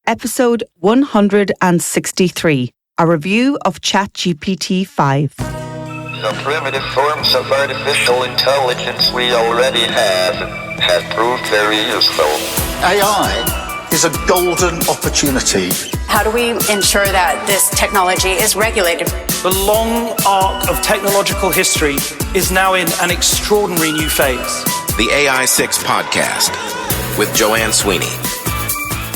episode 163, a review of ChatGPT-5. The primitive forms of artificial intelligence we already have proved very useful. AI is a golden opportunity. How do we ensure that this technology is regulated? The long arc of technological history is now in an extraordinary new phase. The AI6 podcast with Joanne Sweeney.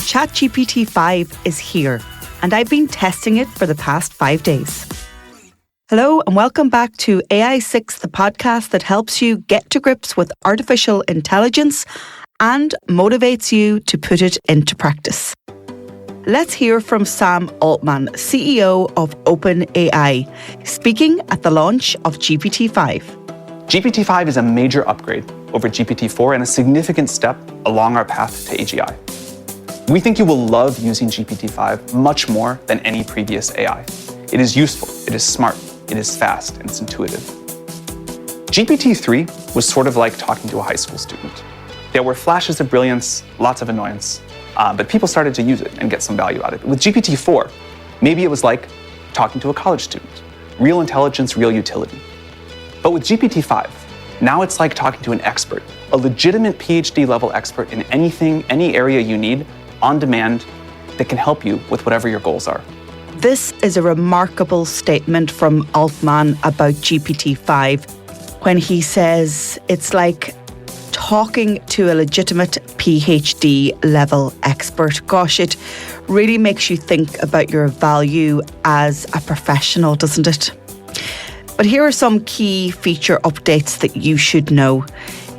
ChatGPT-5 is here, and I've been testing it for the past 5 days. Hello, and welcome back to AI6, the podcast that helps you get to grips with artificial intelligence and motivates you to put it into practice. Let's hear from Sam Altman, CEO of OpenAI, speaking at the launch of GPT-5. GPT-5 is a major upgrade over GPT-4 and a significant step along our path to AGI. We think you will love using GPT-5 much more than any previous AI. It is useful, it is smart, it is fast, and it's intuitive. GPT-3 was sort of like talking to a high school student. There were flashes of brilliance, lots of annoyance, but people started to use it and get some value out of it. With GPT-4, maybe it was like talking to a college student. Real intelligence, real utility. But with GPT-5, now it's like talking to an expert, a legitimate PhD level expert in anything, any area you need, on demand, that can help you with whatever your goals are. This is a remarkable statement from Altman about GPT-5 when he says it's like talking to a legitimate PhD level expert. Gosh, it really makes you think about your value as a professional, doesn't it? But here are some key feature updates that you should know.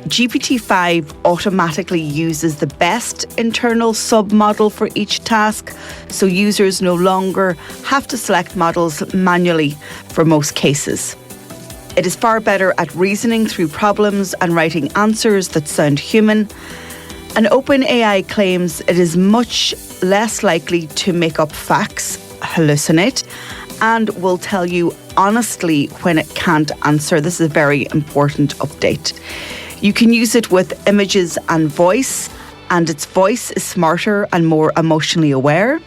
GPT-5 automatically uses the best internal submodel for each task, so users no longer have to select models manually for most cases. It is far better at reasoning through problems and writing answers that sound human. And OpenAI claims it is much less likely to make up facts, hallucinate, and will tell you honestly when it can't answer. This is a very important update. You can use it with images and voice, and its voice is smarter and more emotionally aware.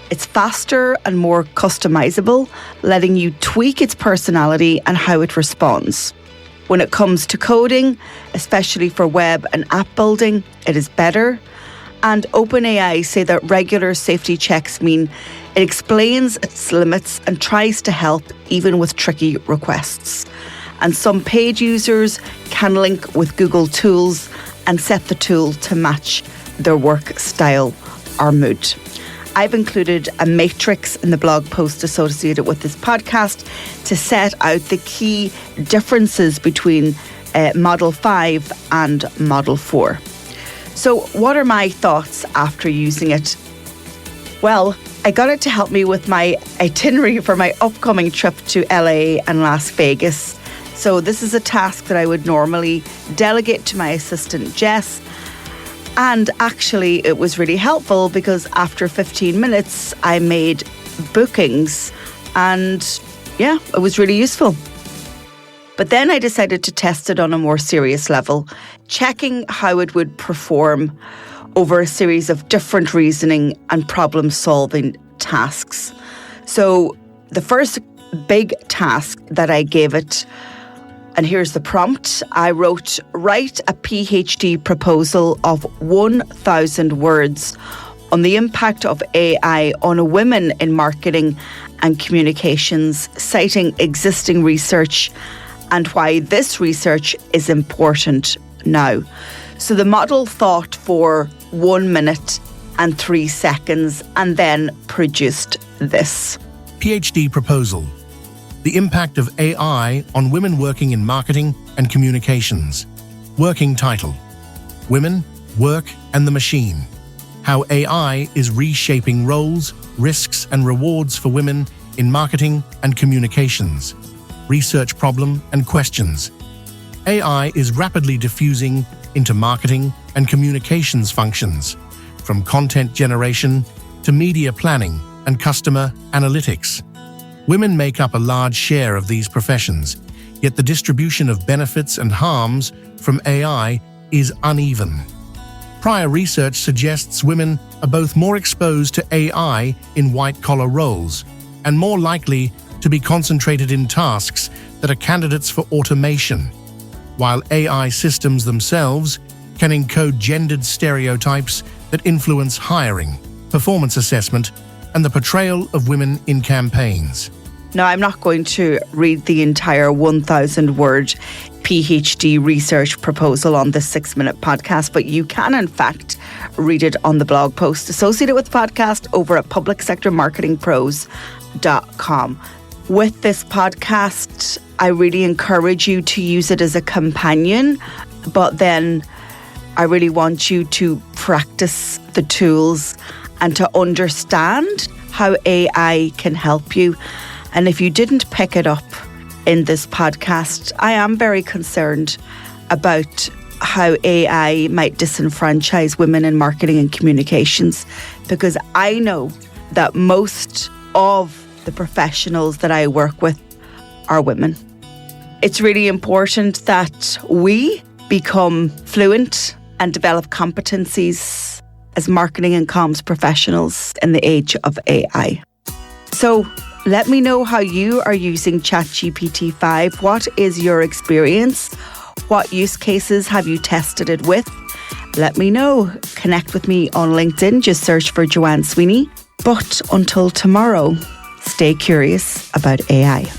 It's faster and more customizable, letting you tweak its personality and how it responds. When it comes to coding, especially for web and app building, it is better. And OpenAI say that regular safety checks mean it explains its limits and tries to help even with tricky requests. And some paid users can link with Google Tools and set the tool to match their work style or mood. I've included a matrix in the blog post associated with this podcast to set out the key differences between Model 5 and Model 4. So what are my thoughts after using it? Well, I got it to help me with my itinerary for my upcoming trip to LA and Las Vegas. So this is a task that I would normally delegate to my assistant, Jess. And actually, it was really helpful because after 15 minutes, I made bookings. And yeah, it was really useful. But then I decided to test it on a more serious level, checking how it would perform over a series of different reasoning and problem-solving tasks. So the first big task that I gave it, and here's the prompt. I wrote, write a PhD proposal of 1,000 words on the impact of AI on women in marketing and communications, citing existing research and why this research is important now. So the model thought for 1 minute and 3 seconds and then produced this. PhD proposal. The impact of AI on women working in marketing and communications. Working title: Women, Work and the Machine. How AI is reshaping roles, risks and rewards for women in marketing and communications. Research problem and questions. AI is rapidly diffusing into marketing and communications functions, from content generation to media planning and customer analytics. Women make up a large share of these professions, yet the distribution of benefits and harms from AI is uneven. Prior research suggests women are both more exposed to AI in white-collar roles and more likely to be concentrated in tasks that are candidates for automation, while AI systems themselves can encode gendered stereotypes that influence hiring, performance assessment, and the portrayal of women in campaigns. Now, I'm not going to read the entire 1,000-word PhD research proposal on this 6-minute podcast, but you can, in fact, read it on the blog post associated with the podcast over at publicsectormarketingpros.com. With this podcast, I really encourage you to use it as a companion, but then I really want you to practice the tools and to understand how AI can help you. And if you didn't pick it up in this podcast, I am very concerned about how AI might disenfranchise women in marketing and communications, because I know that most of the professionals that I work with are women. It's really important that we become fluent and develop competencies as marketing and comms professionals in the age of AI. So let me know how you are using ChatGPT-5. What is your experience? What use cases have you tested it with? Let me know. Connect with me on LinkedIn. Just search for Joanne Sweeney. But until tomorrow, stay curious about AI.